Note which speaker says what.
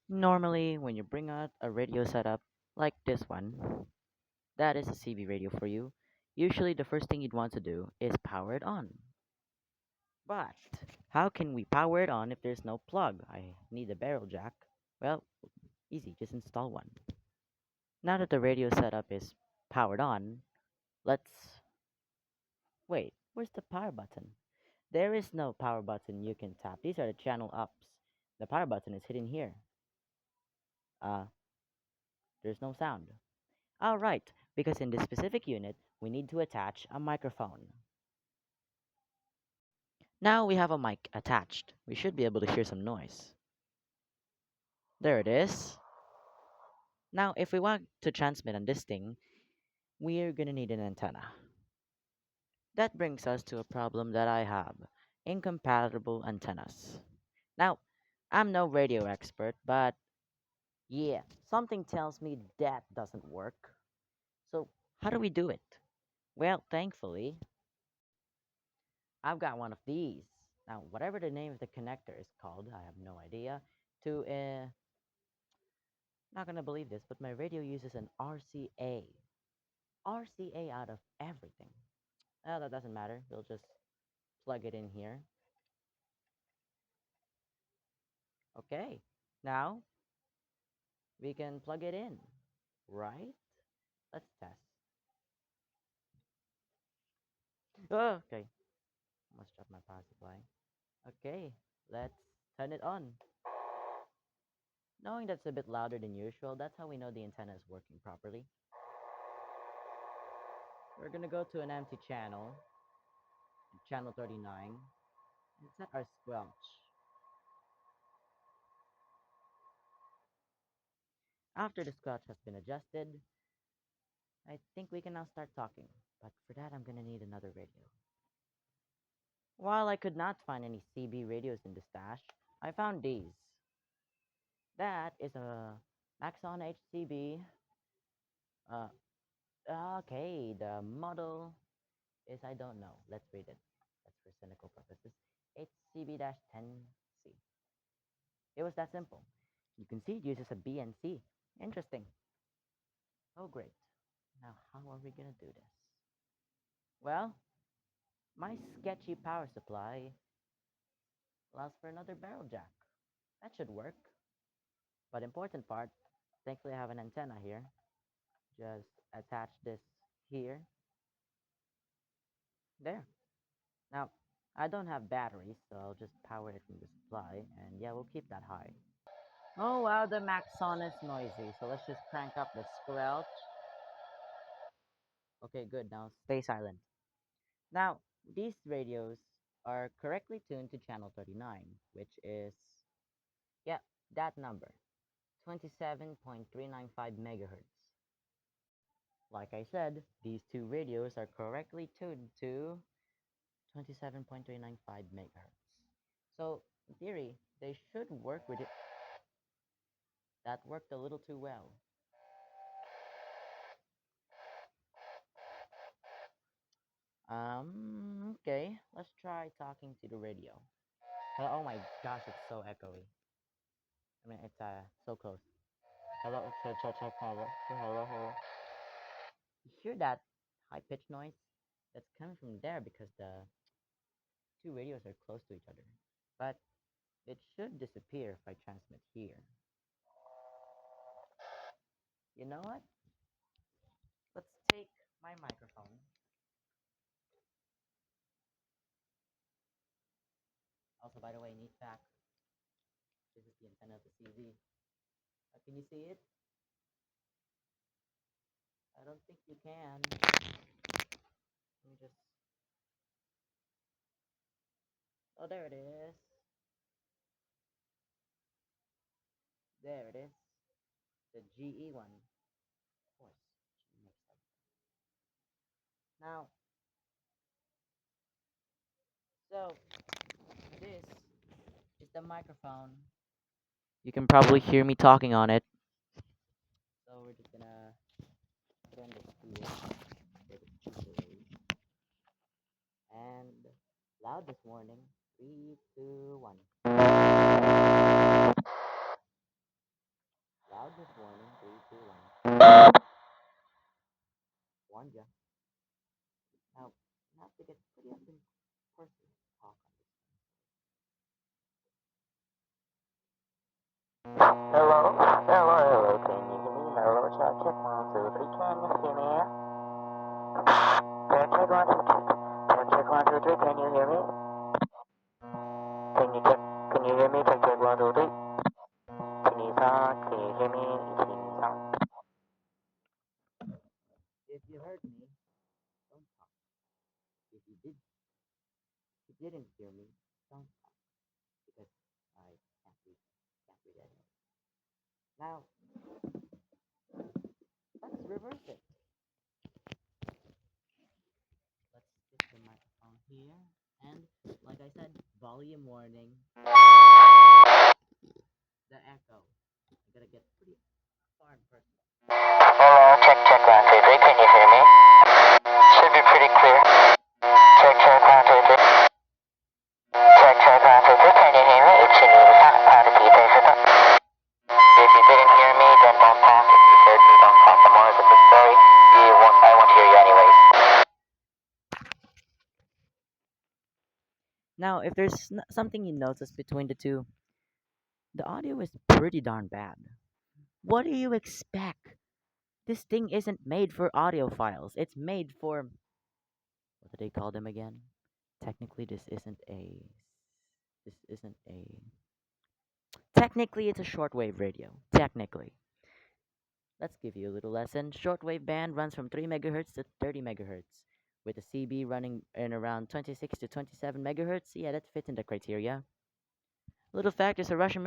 Speaker 1: Normally, when you bring out a radio setup like this one, that is a CB radio for you. Usually, the first thing you'd want to do is power it on. But how can we power it on if there's no plug? I need a barrel jack. Well, easy, just install one. Now that the radio setup is powered on, let's wait. Where's the power button? There is no power button you can tap. These are the channel ups. The power button is hidden here. Uh, there's no sound. Alright, because in this specific unit, we need to attach a microphone. Now we have a mic attached. We should be able to hear some noise. There it is. Now, if we want to transmit on this thing, we're gonna need an antenna. That brings us to a problem that I have, incompatible antennas. Now, I'm no radio expert, but yeah, something tells me that doesn't work. So, how do we do it? Well, thankfully, I've got one of these. Now, whatever the name of the connector is called, I have no idea. To, not gonna believe this, but my radio uses an RCA. RCA out of everything. Oh, that doesn't matter. We'll just plug it in here. Okay. Now, we can plug it in, right? Let's test. Oh, okay. Almost dropped my power supply. Okay, let's turn it on. Knowing that's a bit louder than usual, that's how we know the antenna is working properly. We're gonna go to an empty channel, channel 39, and set our squelch. After the squelch has been adjusted, I think we can now start talking. But for that, I'm gonna need another radio. While I could not find any CB radios in the stash, I found these. That is a Maxon HCB. Uh, okay, the model is I don't know. Let's read it. That's for cynical purposes. HCB-10C. It was that simple. You can see it uses a BNC. Interesting. Oh, great. Now, how are we gonna do this? Well, my sketchy power supply allows for another barrel jack. That should work. But important part, thankfully I have an antenna here. Just attach this here. There. Now, I don't have batteries, so I'll just power it from the supply, and yeah, we'll keep that high. Oh wow, the Maxon is noisy, so let's just crank up the squelch. Okay, good, now stay silent. Now, these radios are correctly tuned to channel 39, which is, yeah, that number, 27.395 megahertz. Like I said, these two radios are correctly tuned to 27.395 megahertz. So, in theory, they should work with it. That worked a little too well. Okay, let's try talking to the radio. Oh my gosh, it's so echoey. I mean, it's so close. Hello, check, check, check, hello, hello, hello. You hear that high pitched noise? That's coming from there because the two radios are close to each other. But it should disappear if I transmit here. You know what? Let's take my microphone. Also, by the way, neat fact. This is the antenna of the CZ. Can you see it? I don't think you can. Let me just. Oh, there it is. There it is. The GE one. Of course. She makes that. Now, so this is the microphone. You can probably hear me talking on it. So we're just gonna put on the speaker for the speaker. And loudest warning. 3, 2, 1. Loudness warning, 3, 2, 1. Warned ya. Now, not to get pretty up in person talk on this. Hello, hello, hello, can you hear me? Hello, check, check, 1, 2, 3, can you hear me? Check, check, 1, 2, 3, check, check, 1, 2, 3, can you hear me? Can you check, can you hear me? Check, check, 1, 2, 3. Can you talk, can you hear me? Can you talk? If you heard me, don't talk. If you didn't hear me, don't talk. Because I can't read anyway. Now, let's reverse it. Let's stick the microphone here. And, like I said, volume warning. The echo. I gotta get pretty far and personal. Hello, check, check, 1, 2, 3. Can you hear me? Should be pretty clear. Check, check, 1, 2, 3. Check, check, 1, 2, 3. Can you hear me? If you didn't hear me, then don't talk. If you heard me, don't talk. The more is a good story. I won't hear you anyways. Now, if there's something you notice between the two, the audio is pretty darn bad. What do you expect? This thing isn't made for audio files. It's made for, what do they call them again? Technically, this isn't a technically it's a shortwave radio. Technically. Let's give you a little lesson. Shortwave band runs from 3 megahertz to 30 megahertz. With a CB running in around 26 to 27 megahertz, yeah, that fits in the criteria. Little fact is a Russian